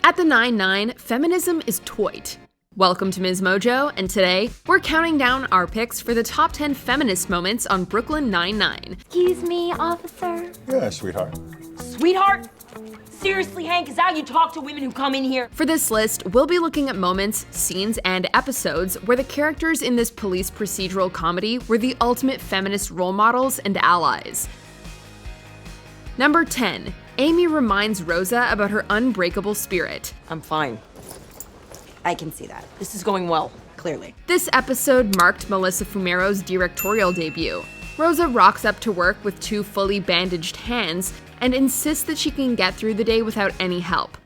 At the 9-9, feminism is toit. Welcome to MsMojo, and today, we're counting down our picks for the top 10 feminist moments on Brooklyn Nine-Nine. Excuse me, officer. Yeah, sweetheart. Sweetheart? Seriously, Hank, is that how you talk to women who come in here? For this list, we'll be looking at moments, scenes, and episodes where the characters in this police procedural comedy were the ultimate feminist role models and allies. Number 10. Amy reminds Rosa about her unbreakable spirit. I'm fine. I can see that. This is going well, clearly. This episode marked Melissa Fumero's directorial debut. Rosa rocks up to work with two fully bandaged hands and insists that she can get through the day without any help.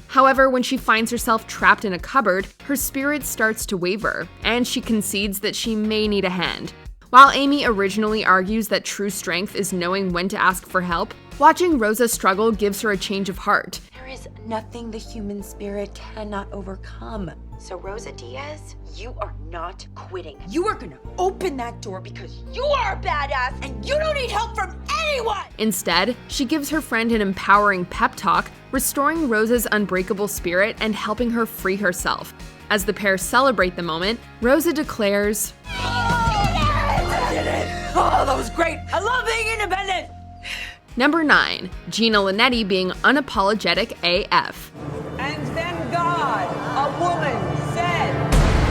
However, when she finds herself trapped in a cupboard, her spirit starts to waver, and she concedes that she may need a hand. While Amy originally argues that true strength is knowing when to ask for help, watching Rosa struggle gives her a change of heart. There is nothing the human spirit cannot overcome. So Rosa Diaz, you are not quitting. You are gonna open that door because you are a badass and you don't need help from anyone! Instead, she gives her friend an empowering pep talk, restoring Rosa's unbreakable spirit and helping her free herself. As the pair celebrate the moment, Rosa declares, Oh, that was great! I love being independent! Number 9. Gina Linetti being unapologetic AF. And then God, a woman, said,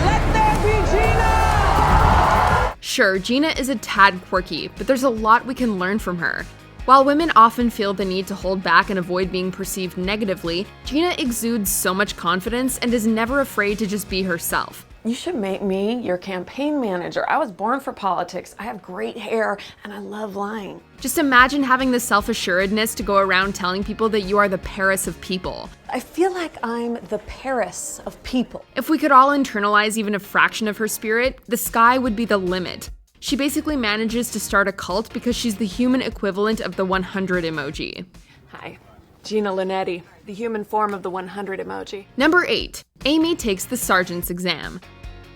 "Let there be Gina!" Sure, Gina is a tad quirky, but there's a lot we can learn from her. While women often feel the need to hold back and avoid being perceived negatively, Gina exudes so much confidence and is never afraid to just be herself. You should make me your campaign manager. I was born for politics. I have great hair and I love lying. Just imagine having the self-assuredness to go around telling people that you are the Paris of people. I feel like I'm the Paris of people. If we could all internalize even a fraction of her spirit, the sky would be the limit. She basically manages to start a cult because she's the human equivalent of the 100 emoji. Hi, Gina Linetti, the human form of the 100 emoji. Number 8. Amy takes the sergeant's exam.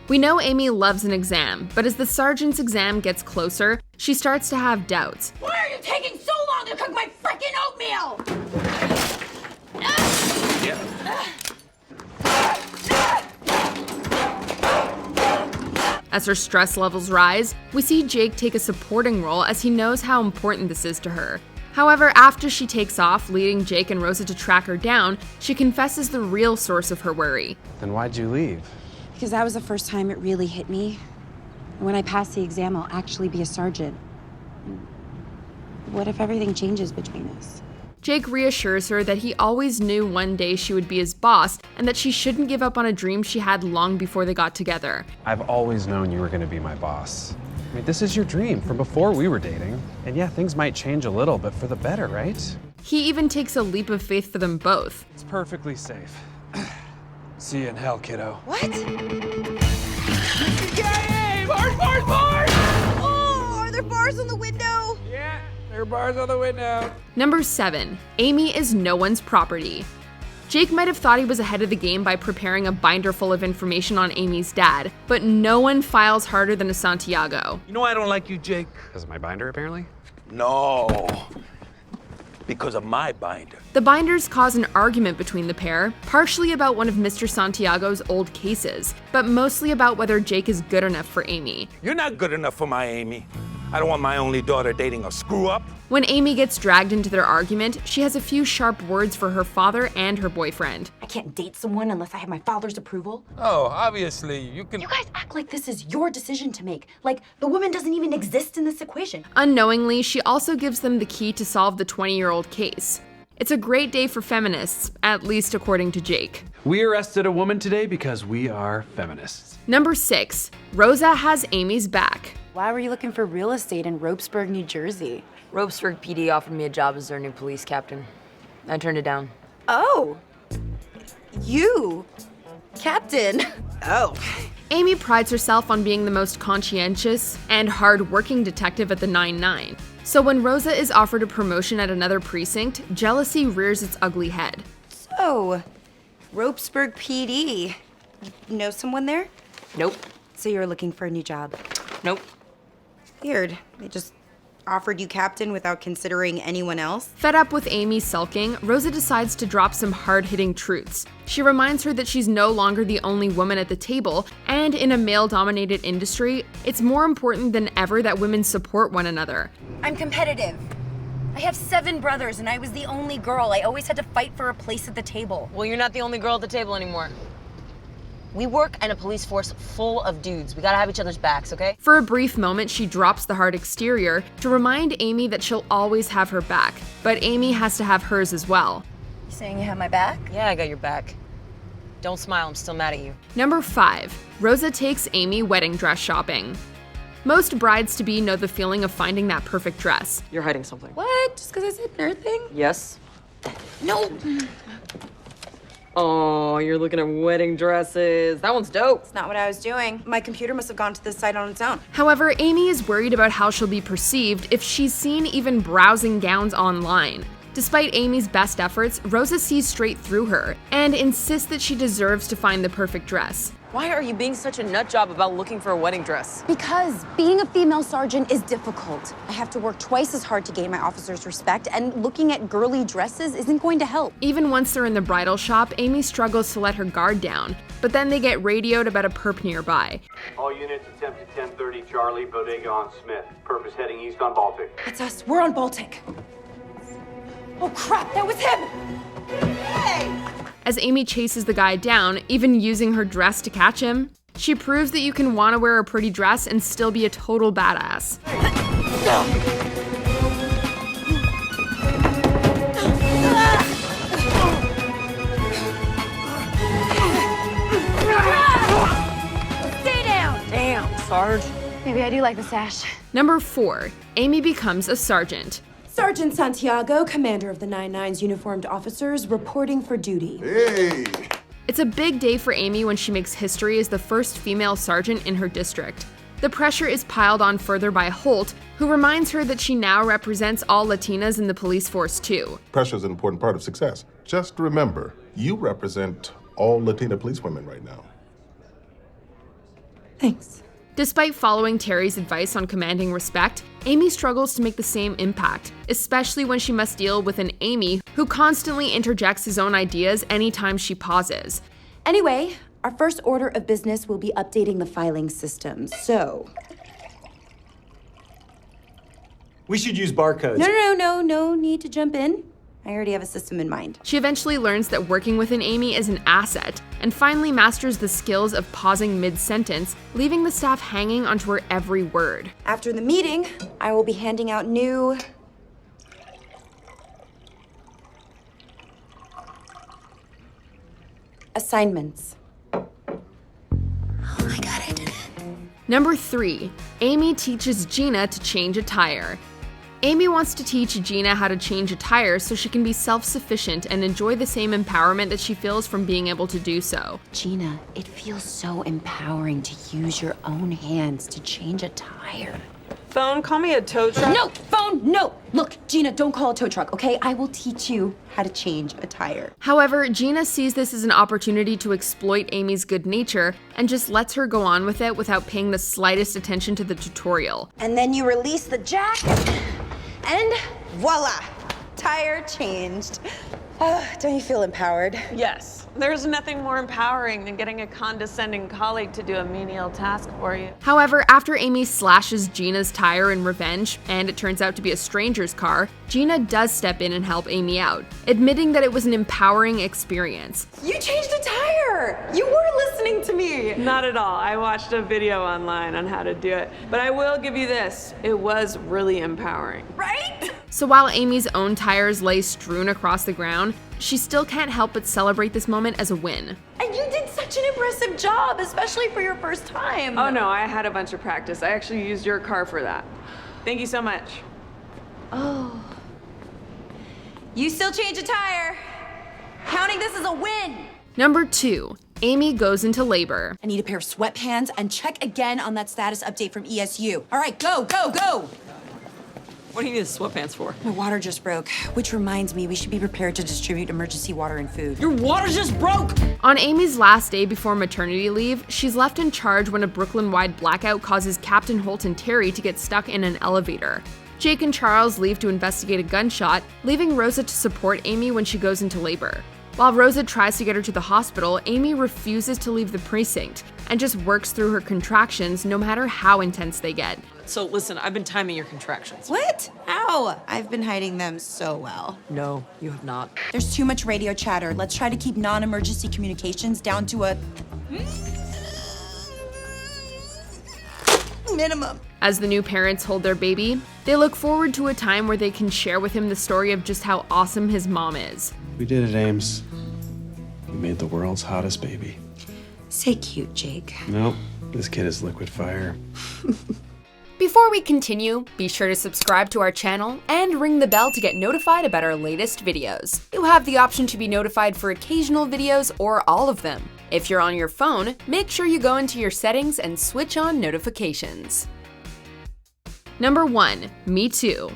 We know Amy loves an exam, but as the sergeant's exam gets closer, she starts to have doubts. Why are you taking so long to cook my frickin' oatmeal? As her stress levels rise, we see Jake take a supporting role as he knows how important this is to her. However, after she takes off, leading Jake and Rosa to track her down, she confesses the real source of her worry. Then why'd you leave? Because that was the first time it really hit me. When I pass the exam, I'll actually be a sergeant. What if everything changes between us? Jake reassures her that he always knew one day she would be his boss and that she shouldn't give up on a dream she had long before they got together. I've always known you were gonna be my boss. I mean, this is your dream from before we were dating. And yeah, things might change a little, but for the better, right? He even takes a leap of faith for them both. It's perfectly safe. See you in hell, kiddo. What? Yay! Bars! Oh, are there bars on the window? Yeah, there are bars on the window. Number 7. Amy is no one's property. Jake might have thought he was ahead of the game by preparing a binder full of information on Amy's dad, but no one files harder than a Santiago. You know I don't like you, Jake? Because of my binder, apparently? No. Because of my binder. The binders cause an argument between the pair, partially about one of Mr. Santiago's old cases, but mostly about whether Jake is good enough for Amy. You're not good enough for my Amy. I don't want my only daughter dating a screw-up. When Amy gets dragged into their argument, she has a few sharp words for her father and her boyfriend. I can't date someone unless I have my father's approval. Oh, obviously, you can... You guys act like this is your decision to make. Like the woman doesn't even exist in this equation. Unknowingly, she also gives them the key to solve the 20-year-old case. It's a great day for feminists, at least according to Jake. We arrested a woman today because we are feminists. Number 6. Rosa has Amy's back. Why were you looking for real estate in Ropesburg, New Jersey? Ropesburg PD offered me a job as their new police captain. I turned it down. Oh, you, Captain. Oh. Amy prides herself on being the most conscientious and hard-working detective at the 9-9. So when Rosa is offered a promotion at another precinct, jealousy rears its ugly head. So, Ropesburg PD. Know someone there? Nope. So you're looking for a new job? Nope. Weird. They just offered you captain without considering anyone else? Fed up with Amy sulking, Rosa decides to drop some hard-hitting truths. She reminds her that she's no longer the only woman at the table, and in a male-dominated industry, it's more important than ever that women support one another. I'm competitive. I have 7 brothers and I was the only girl. I always had to fight for a place at the table. Well, you're not the only girl at the table anymore. We work in a police force full of dudes. We gotta have each other's backs, okay? For a brief moment, she drops the hard exterior to remind Amy that she'll always have her back, but Amy has to have hers as well. You saying you have my back? Yeah, I got your back. Don't smile, I'm still mad at you. Number 5. Rosa takes Amy wedding dress shopping. Most brides-to-be know the feeling of finding that perfect dress. You're hiding something. What? Just because I said nothing? Yes? No. Oh, you're looking at wedding dresses. That one's dope. It's not what I was doing. My computer must have gone to this site on its own. However, Amy is worried about how she'll be perceived if she's seen even browsing gowns online. Despite Amy's best efforts, Rosa sees straight through her and insists that she deserves to find the perfect dress. Why are you being such a nut job about looking for a wedding dress? Because being a female sergeant is difficult. I have to work twice as hard to gain my officers' respect, and looking at girly dresses isn't going to help. Even once they're in the bridal shop, Amy struggles to let her guard down, but then they get radioed about a perp nearby. All units attempt at 1030 Charlie, Bodega on Smith. Perp is heading east on Baltic. That's us. We're on Baltic. Oh crap, that was him! Hey! As Amy chases the guy down, even using her dress to catch him, she proves that you can want to wear a pretty dress and still be a total badass. Stay down! Damn, Sarge. Maybe I do like the sash. Number 4. Amy becomes a sergeant. Sergeant Santiago, commander of the 99's uniformed officers, reporting for duty. Hey! It's a big day for Amy when she makes history as the first female sergeant in her district. The pressure is piled on further by Holt, who reminds her that she now represents all Latinas in the police force too. Pressure is an important part of success. Just remember, you represent all Latina policewomen right now. Thanks. Despite following Terry's advice on commanding respect, Amy struggles to make the same impact, especially when she must deal with an Amy who constantly interjects his own ideas anytime she pauses. Anyway, our first order of business will be updating the filing system, so... We should use barcodes. No need to jump in. I already have a system in mind. She eventually learns that working with an Amy is an asset, and finally masters the skills of pausing mid-sentence, leaving the staff hanging onto her every word. After the meeting, I will be handing out new... assignments. Oh my god, I did it. Number 3. Amy teaches Gina to change a tire. Amy wants to teach Gina how to change a tire so she can be self-sufficient and enjoy the same empowerment that she feels from being able to do so. Gina, it feels so empowering to use your own hands to change a tire. Phone, call me a tow truck. No, phone, no! Look, Gina, don't call a tow truck, okay? I will teach you how to change a tire. However, Gina sees this as an opportunity to exploit Amy's good nature and just lets her go on with it without paying the slightest attention to the tutorial. And then you release the jack, and voila! Tire changed. Don't you feel empowered? Yes. There's nothing more empowering than getting a condescending colleague to do a menial task for you. However, after Amy slashes Gina's tire in revenge, and it turns out to be a stranger's car, Gina does step in and help Amy out, admitting that it was an empowering experience. You changed a tire! You were listening to me! Not at all. I watched a video online on how to do it. But I will give you this. It was really empowering. Right? So while Amy's own tires lay strewn across the ground, she still can't help but celebrate this moment as a win. And you did such an impressive job, especially for your first time. Oh no, I had a bunch of practice. I actually used your car for that. Thank you so much. Oh. You still change a tire. Counting this as a win. Number 2. Amy goes into labor. I need a pair of sweatpants and check again on that status update from ESU. All right, go, go, go! What do you need the sweatpants for? My water just broke, which reminds me we should be prepared to distribute emergency water and food. Your water just broke! On Amy's last day before maternity leave, she's left in charge when a Brooklyn-wide blackout causes Captain Holt and Terry to get stuck in an elevator. Jake and Charles leave to investigate a gunshot, leaving Rosa to support Amy when she goes into labor. While Rosa tries to get her to the hospital, Amy refuses to leave the precinct and just works through her contractions no matter how intense they get. So listen, I've been timing your contractions. What? How? I've been hiding them so well. No, you have not. There's too much radio chatter. Let's try to keep non-emergency communications down to a minimum. As the new parents hold their baby, they look forward to a time where they can share with him the story of just how awesome his mom is. We did it, Ames. We made the world's hottest baby. Say cute, Jake. Nope, this kid is liquid fire. Before we continue, be sure to subscribe to our channel and ring the bell to get notified about our latest videos. You have the option to be notified for occasional videos or all of them. If you're on your phone, make sure you go into your settings and switch on notifications. Number 1. Me Too.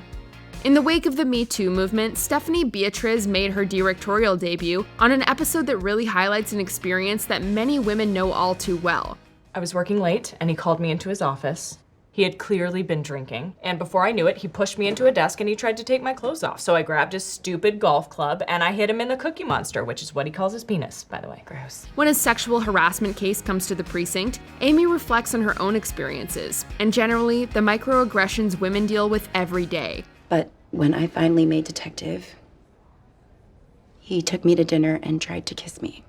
In the wake of the Me Too movement, Stephanie Beatriz made her directorial debut on an episode that really highlights an experience that many women know all too well. I was working late, and he called me into his office. He had clearly been drinking, and before I knew it, he pushed me into a desk and he tried to take my clothes off. So I grabbed his stupid golf club and I hit him in the Cookie Monster, which is what he calls his penis, by the way. Gross. When a sexual harassment case comes to the precinct, Amy reflects on her own experiences, and generally, the microaggressions women deal with every day. But when I finally made detective, he took me to dinner and tried to kiss me.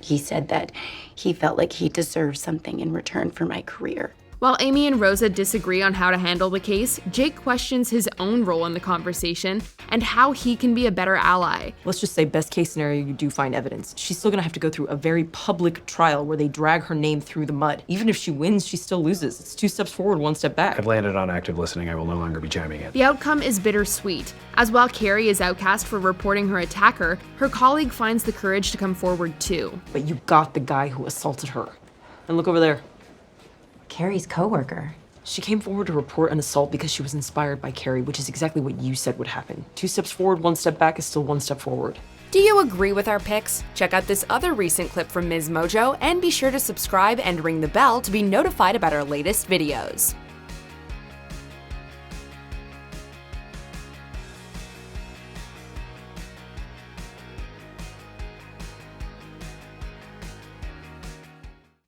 He said that he felt like he deserved something in return for my career. While Amy and Rosa disagree on how to handle the case, Jake questions his own role in the conversation and how he can be a better ally. Let's just say best case scenario, you do find evidence. She's still gonna have to go through a very public trial where they drag her name through the mud. Even if she wins, she still loses. It's 2 steps forward, 1 step back. I've landed on active listening. I will no longer be jamming it. The outcome is bittersweet, as while Carrie is outcast for reporting her attacker, her colleague finds the courage to come forward too. But you got the guy who assaulted her. And look over there. Carrie's coworker. She came forward to report an assault because she was inspired by Carrie, which is exactly what you said would happen. 2 steps forward, 1 step back is still 1 step forward. Do you agree with our picks? Check out this other recent clip from MsMojo and be sure to subscribe and ring the bell to be notified about our latest videos.